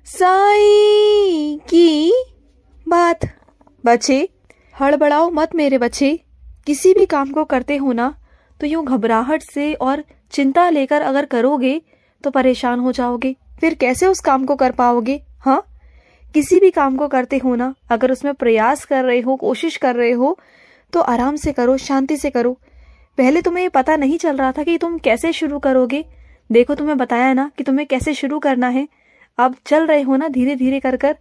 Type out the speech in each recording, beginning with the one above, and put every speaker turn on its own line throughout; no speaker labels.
साईं की बात। बच्चे, हड़बड़ाओ मत मेरे बच्चे। किसी भी काम को करते हो ना तो यूं घबराहट से और चिंता लेकर अगर करोगे तो परेशान हो जाओगे, फिर कैसे उस काम को कर पाओगे। हाँ, किसी भी काम को करते हो ना, अगर उसमें प्रयास कर रहे हो, कोशिश कर रहे हो, तो आराम से करो, शांति से करो। पहले तुम्हें पता नहीं चल रहा था कि तुम कैसे शुरू करोगे। देखो, तुम्हें बताया ना कि तुम्हें कैसे शुरू करना है। अब चल रहे हो ना धीरे धीरे कर कर,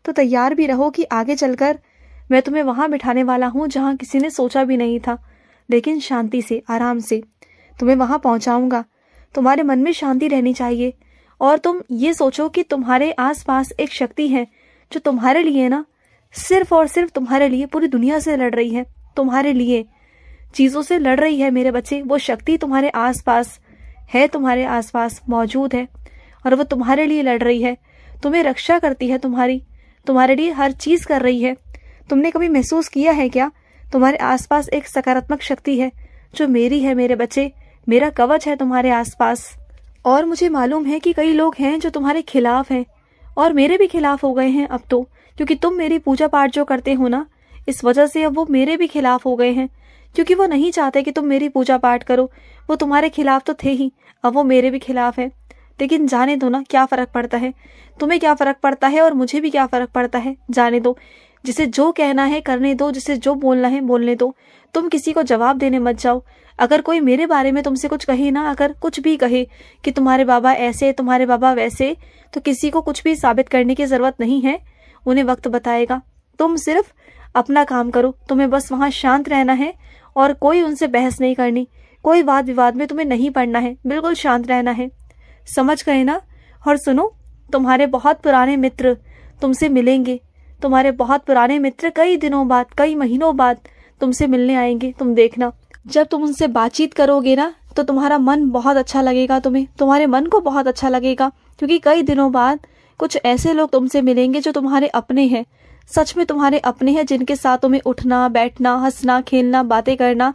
तो तैयार भी रहो कि आगे चलकर मैं तुम्हें वहां बिठाने वाला हूं जहां किसी ने सोचा भी नहीं था। लेकिन शांति से, आराम से तुम्हें वहां पहुंचाऊंगा। तुम्हारे मन में शांति रहनी चाहिए और तुम ये सोचो कि तुम्हारे आसपास एक शक्ति है जो तुम्हारे लिए ना, सिर्फ और सिर्फ तुम्हारे लिए पूरी दुनिया से लड़ रही है, तुम्हारे लिए चीजों से लड़ रही है मेरे बच्चे। वो शक्ति तुम्हारे आसपास है, तुम्हारे आसपास मौजूद है और वो तुम्हारे लिए लड़ रही है, तुम्हें रक्षा करती है, तुम्हारे लिए हर चीज कर रही है। तुमने कभी महसूस किया है क्या, तुम्हारे आसपास एक सकारात्मक शक्ति है जो मेरी है मेरे बच्चे, मेरा कवच है तुम्हारे आसपास। और मुझे मालूम है कि कई लोग हैं जो तुम्हारे खिलाफ हैं और मेरे भी खिलाफ हो गए हैं अब तो, क्योंकि तुम मेरी पूजा पाठ जो करते हो ना, इस वजह से अब वो मेरे भी खिलाफ हो गए हैं, क्योंकि वो नहीं चाहते कि तुम मेरी पूजा पाठ करो। वो तुम्हारे खिलाफ तो थे ही, अब वो मेरे भी खिलाफ है। लेकिन जाने दो ना, क्या फर्क पड़ता है, तुम्हें क्या फर्क पड़ता है और मुझे भी क्या फर्क पड़ता है। जाने दो, जिसे जो कहना है करने दो, जिसे जो बोलना है बोलने दो। तुम किसी को जवाब देने मत जाओ। अगर कोई मेरे बारे में तुमसे कुछ कहे ना, अगर कुछ भी कहे कि तुम्हारे बाबा ऐसे, तुम्हारे बाबा वैसे, तो किसी को कुछ भी साबित करने की जरूरत नहीं है, उन्हें वक्त बताएगा। तुम सिर्फ अपना काम करो, तुम्हें बस वहां शांत रहना है और कोई उनसे बहस नहीं करनी, कोई वाद विवाद में तुम्हें नहीं पड़ना है, बिल्कुल शांत रहना है। समझ गए ना। और सुनो, तुम्हारे बहुत पुराने मित्र तुमसे मिलेंगे। तुम्हारे बहुत पुराने मित्र कई दिनों बाद, कई महीनों बाद तुमसे मिलने आएंगे। तुम देखना, जब तुम उनसे बातचीत करोगे ना तो तुम्हारा मन बहुत अच्छा लगेगा, तुम्हारे मन को बहुत अच्छा लगेगा, क्योंकि कई दिनों बाद कुछ ऐसे लोग तुमसे मिलेंगे जो तुम्हारे अपने हैं, सच में तुम्हारे अपने हैं, जिनके साथ तुम्हें उठना बैठना, हंसना खेलना, बातें करना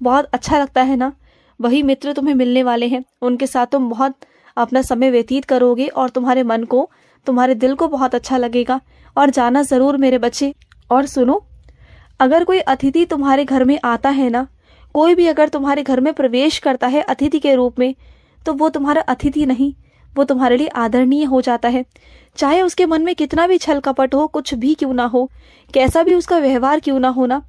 बहुत अच्छा लगता है ना। वही मित्र तुम्हें मिलने वाले हैं, उनके साथ तुम बहुत अपना समय व्यतीत करोगे और तुम्हारे मन को, तुम्हारे दिल को बहुत अच्छा लगेगा। और जाना जरूर मेरे बच्चे। और सुनो, अगर कोई अतिथि तुम्हारे घर में आता है ना, कोई भी अगर तुम्हारे घर में प्रवेश करता है अतिथि के रूप में, तो वो तुम्हारा अतिथि नहीं, वो तुम्हारे लिए आदरणीय हो जाता है। चाहे उसके मन में कितना भी छल कपट हो, कुछ भी क्यों ना हो, कैसा भी उसका व्यवहार क्यों ना हो ना,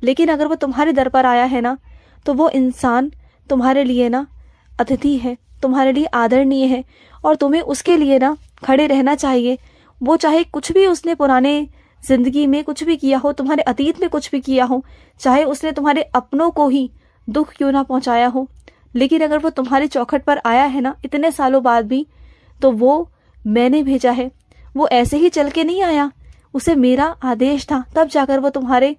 लेकिन अगर वो तुम्हारे दर पर आया है ना, तो वो इंसान तुम्हारे लिए ना अतिथि है, तुम्हारे लिए आदरणीय है और तुम्हें उसके लिए ना खड़े रहना चाहिए। वो चाहे कुछ भी उसने पुराने जिंदगी में कुछ भी किया हो, तुम्हारे अतीत में कुछ भी किया हो, चाहे उसने तुम्हारे अपनों को ही दुख क्यों ना पहुंचाया हो, लेकिन अगर वो तुम्हारी चौखट पर आया है ना इतने सालों बाद भी, तो वो मैंने भेजा है। वो ऐसे ही चल के नहीं आया, उसे मेरा आदेश था, तब जाकर वो तुम्हारे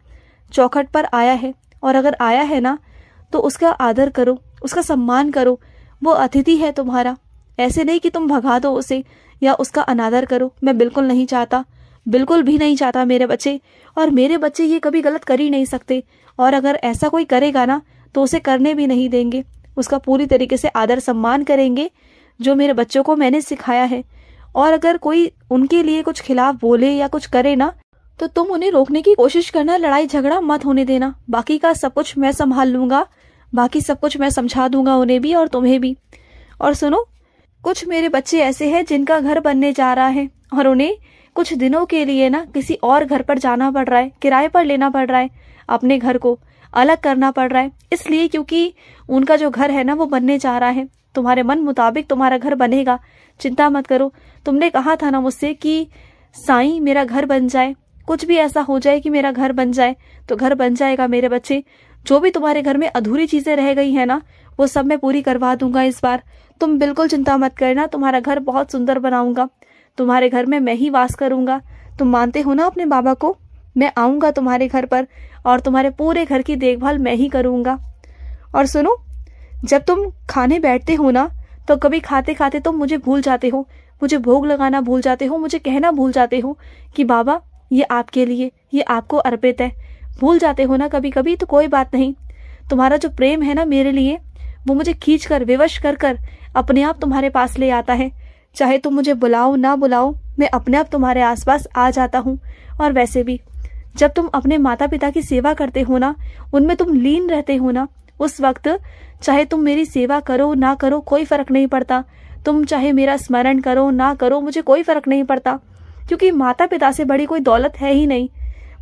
चौखट पर आया है। और अगर आया है ना तो उसका आदर करो, उसका सम्मान करो। वो अतिथि है तुम्हारा, ऐसे नहीं कि तुम भगा दो उसे या उसका अनादर करो। मैं बिल्कुल नहीं चाहता, बिल्कुल भी नहीं चाहता मेरे बच्चे। और मेरे बच्चे ये कभी गलत कर ही नहीं सकते, और अगर ऐसा कोई करेगा ना तो उसे करने भी नहीं देंगे, उसका पूरी तरीके से आदर सम्मान करेंगे, जो मेरे बच्चों को मैंने सिखाया है। और अगर कोई उनके लिए कुछ खिलाफ बोले या कुछ करे ना, तो तुम उन्हें रोकने की कोशिश करना, लड़ाई झगड़ा मत होने देना। बाकी का सब कुछ मैं संभाल लूंगा, बाकी सब कुछ मैं समझा दूंगा उन्हें भी और तुम्हें भी। और सुनो, कुछ मेरे बच्चे ऐसे हैं जिनका घर बनने जा रहा है और उन्हें कुछ दिनों के लिए ना किसी और घर पर जाना पड़ रहा है, किराए पर लेना पड़ रहा है, अपने घर को अलग करना पड़ रहा है, इसलिए क्योंकि उनका जो घर है ना वो बनने जा रहा है। तुम्हारे मन मुताबिक तुम्हारा घर बनेगा, चिंता मत करो। तुमने कहा था ना मुझसे कि साईं मेरा घर बन जाए, कुछ भी ऐसा हो जाए कि मेरा घर बन जाए, तो घर बन जाएगा मेरे बच्चे। जो भी तुम्हारे घर में अधूरी चीजें रह गई है ना, वो सब मैं पूरी करवा दूंगा इस बार। तुम बिल्कुल चिंता मत करना, तुम्हारा घर बहुत सुंदर बनाऊंगा। तुम्हारे घर में मैं ही वास करूंगा। तुम मानते हो ना अपने बाबा को? मैं आऊंगा तुम्हारे घर पर और तुम्हारे पूरे घर की देखभाल मैं ही करूंगा। और सुनो, जब तुम खाने बैठते हो ना, तो कभी खाते खाते तुम मुझे भूल जाते हो, मुझे भोग लगाना भूल जाते हो, मुझे कहना भूल जाते हो कि बाबा ये आपके लिए, ये आपको अर्पित है। भूल जाते हो ना कभी कभी, तो कोई बात नहीं। तुम्हारा जो प्रेम है ना मेरे लिए, वो मुझे खींच कर, विवश कर कर अपने आप तुम्हारे पास ले आता है। चाहे तुम मुझे बुलाओ ना बुलाओ, मैं अपने आप तुम्हारे आसपास आ जाता हूँ। और वैसे भी जब तुम अपने माता पिता की सेवा करते हो ना, उनमें तुम लीन रहते हो ना, उस वक्त चाहे तुम मेरी सेवा करो ना करो कोई फर्क नहीं पड़ता। तुम चाहे मेरा स्मरण करो ना करो, मुझे कोई फर्क नहीं पड़ता, क्योंकि माता पिता से बड़ी कोई दौलत है ही नहीं।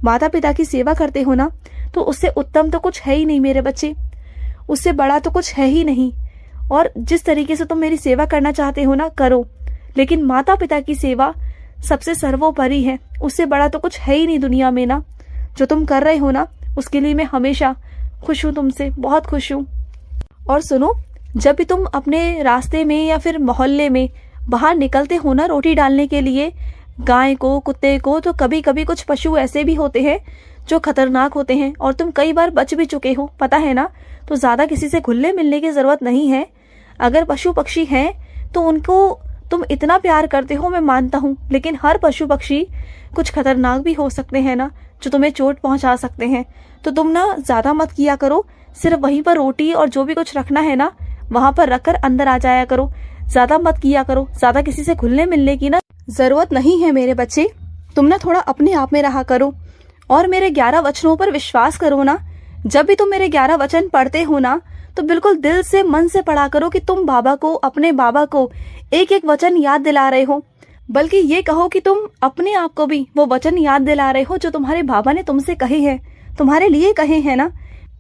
माता पिता की सेवा करते हो ना, तो उससे उत्तम तो कुछ है ही नहीं मेरे बच्चे, उससे बड़ा तो कुछ है ही नहीं। और जिस तरीके से तुम मेरी सेवा करना चाहते हो ना, करो, लेकिन माता पिता की सेवा सबसे सर्वोपरि है, उससे बड़ा तो कुछ है ही नहीं दुनिया में ना। जो तुम कर रहे हो ना, उसके लिए मैं हमेशा खुश हूं, तुमसे बहुत खुश हूं। और सुनो, जब भी तुम अपने रास्ते में या फिर मोहल्ले में बाहर निकलते हो ना रोटी डालने के लिए गाय को, कुत्ते को, तो कभी कभी कुछ पशु ऐसे भी होते हैं जो खतरनाक होते हैं, और तुम कई बार बच भी चुके हो, पता है ना। तो ज्यादा किसी से घुलने मिलने की जरूरत नहीं है। अगर पशु पक्षी हैं तो उनको तुम इतना प्यार करते हो, मैं मानता हूँ, लेकिन हर पशु पक्षी कुछ खतरनाक भी हो सकते हैं ना, जो तुम्हें चोट पहुंचा सकते हैं। तो तुम ना ज्यादा मत किया करो, सिर्फ वहीं पर रोटी और जो भी कुछ रखना है ना वहां पर रखकर अंदर आ जाया करो। ज्यादा मत किया करो, ज्यादा किसी से घुलने मिलने की ना जरूरत नहीं है मेरे बच्चे। तुम ना थोड़ा अपने आप में रहा करो और मेरे 11 वचनों पर विश्वास करो ना। जब भी तुम मेरे 11 वचन पढ़ते हो ना, तो बिल्कुल दिल से, मन से पढ़ा करो कि तुम बाबा को, अपने बाबा को एक एक वचन याद दिला रहे हो। बल्कि ये कहो कि तुम अपने आप को भी वो वचन याद दिला रहे हो जो तुम्हारे बाबा ने तुमसे कहे हैं, तुम्हारे लिए कहे हैं ना।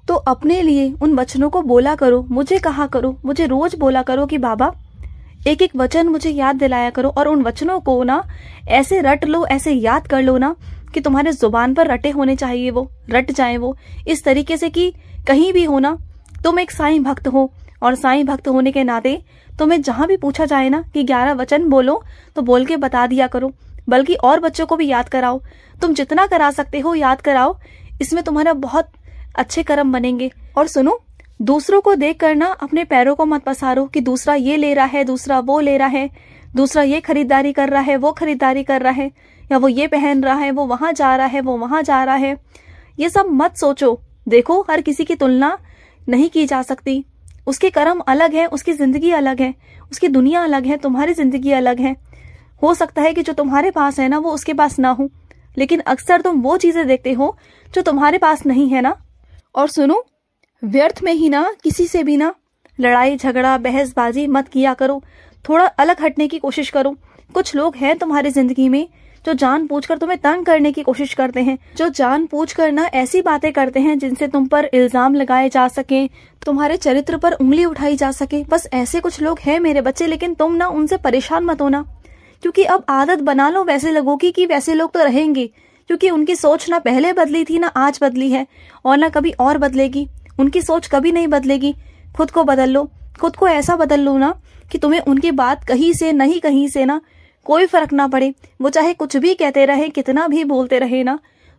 तो अपने लिए उन वचनों को बोला करो, मुझे कहा करो, मुझे रोज बोला करो कि बाबा एक एक वचन मुझे याद दिलाया करो। और उन वचनों को ना ऐसे रट लो, ऐसे याद कर लो ना कि तुम्हारे जुबान पर रटे होने चाहिए, वो रट जाए वो इस तरीके से कि कहीं भी हो ना तुम एक साईं भक्त हो, और साईं भक्त होने के नाते तुम्हें जहां भी पूछा जाए ना कि 11 वचन बोलो, तो बोल के बता दिया करो। बल्कि और बच्चों को भी याद कराओ, तुम जितना करा सकते हो याद कराओ, इसमें तुम्हारा बहुत अच्छे कर्म बनेंगे। और सुनो, दूसरों को देख कर ना अपने पैरों को मत पसारो कि दूसरा ये ले रहा है, दूसरा वो ले रहा है, दूसरा ये खरीदारी कर रहा है, वो खरीदारी कर रहा है, या वो ये पहन रहा है, वो वहां जा रहा है, वो वहां जा रहा है। ये सब मत सोचो। देखो, हर किसी की तुलना नहीं की जा सकती, उसके कर्म अलग है, उसकी जिंदगी अलग है, उसकी दुनिया अलग है, तुम्हारी जिंदगी अलग है। हो सकता है कि जो तुम्हारे पास है ना वो उसके पास ना हो, लेकिन अक्सर तुम वो चीजें देखते हो जो तुम्हारे पास नहीं है ना। और सुनो, व्यर्थ में ही ना किसी से भी ना लड़ाई झगड़ा बहसबाजी मत किया करो, थोड़ा अलग हटने की कोशिश करो। कुछ लोग हैं तुम्हारी जिंदगी में जो जानबूझकर तुम्हें तंग करने की कोशिश करते हैं, जो जानबूझकर ना ऐसी बातें करते हैं जिनसे तुम पर इल्जाम लगाए जा सके, तुम्हारे चरित्र पर उंगली उठाई जा सके। बस ऐसे कुछ लोग हैं मेरे बच्चे, लेकिन तुम ना उनसे परेशान मत होना, क्योंकि अब आदत बना लो वैसे लोगों की कि वैसे लोग तो रहेंगे, क्योंकि उनकी सोच ना पहले बदली थी, ना आज बदली है, और ना कभी और बदलेगी। उनकी सोच कभी नहीं बदलेगी। खुद को बदल लो, खुद को ऐसा बदल लो ना कि तुम्हें उनकी बात कहीं से नहीं कहीं से ना कोई फर्क ना पड़े। वो चाहे कुछ भी कहते रहे, कितना भी बोलते रहे ना,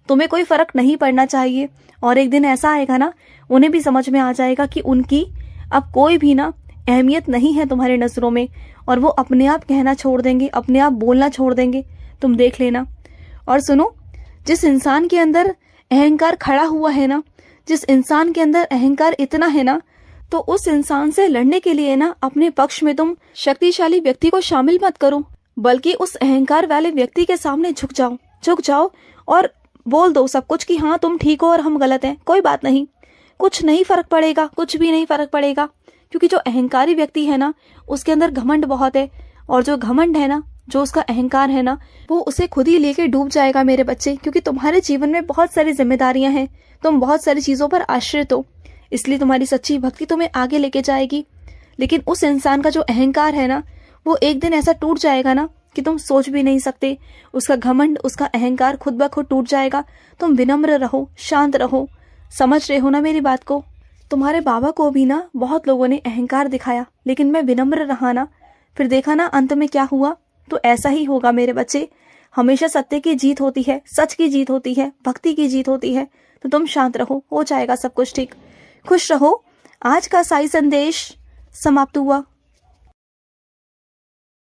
तुम्हें कोई फर्क नहीं पड़ना चाहिए। और एक दिन ऐसा आएगा ना, उन्हें भी समझ में आ जाएगा कि उनकी अब कोई भी ना अहमियत नहीं है तुम्हारी नजरों में, और वो अपने आप कहना छोड़ देंगे, अपने आप बोलना छोड़ देंगे, तुम देख लेना। और सुनो, जिस इंसान के अंदर अहंकार खड़ा हुआ है ना, जिस इंसान के अंदर अहंकार इतना है ना, तो उस इंसान से लड़ने के लिए ना अपने पक्ष में तुम शक्तिशाली व्यक्ति को शामिल मत करो, बल्कि उस अहंकार वाले व्यक्ति के सामने झुक जाओ और बोल दो सब कुछ कि हाँ तुम ठीक हो और हम गलत हैं, कोई बात नहीं, कुछ नहीं फर्क पड़ेगा, कुछ भी नहीं फर्क पड़ेगा। क्योंकि जो अहंकारी व्यक्ति है ना उसके अंदर घमंड बहुत है, और जो घमंड है ना, जो उसका अहंकार है ना, वो उसे खुद ही लेके डूब जाएगा मेरे बच्चे। क्योंकि तुम्हारे जीवन में बहुत सारी जिम्मेदारियां हैं, तुम बहुत सारी चीजों पर आश्रित हो, इसलिए तुम्हारी सच्ची भक्ति तुम्हें आगे लेके जाएगी। लेकिन उस इंसान का जो अहंकार है ना, वो एक दिन ऐसा टूट जाएगा ना कि तुम सोच भी नहीं सकते। उसका घमंड, उसका अहंकार खुद ब खुद टूट जाएगा। तुम विनम्र रहो, शांत रहो। समझ रहे हो ना मेरी बात को? तुम्हारे बाबा को भी ना बहुत लोगों ने अहंकार दिखाया, लेकिन मैं विनम्र रहा ना, फिर देखा ना अंत में क्या हुआ। तो ऐसा ही होगा मेरे बच्चे, हमेशा सत्य की जीत होती है, सच की जीत होती है, भक्ति की जीत होती है। तो तुम शांत रहो, हो जाएगा सब कुछ ठीक। खुश रहो। आज का साई संदेश समाप्त हुआ।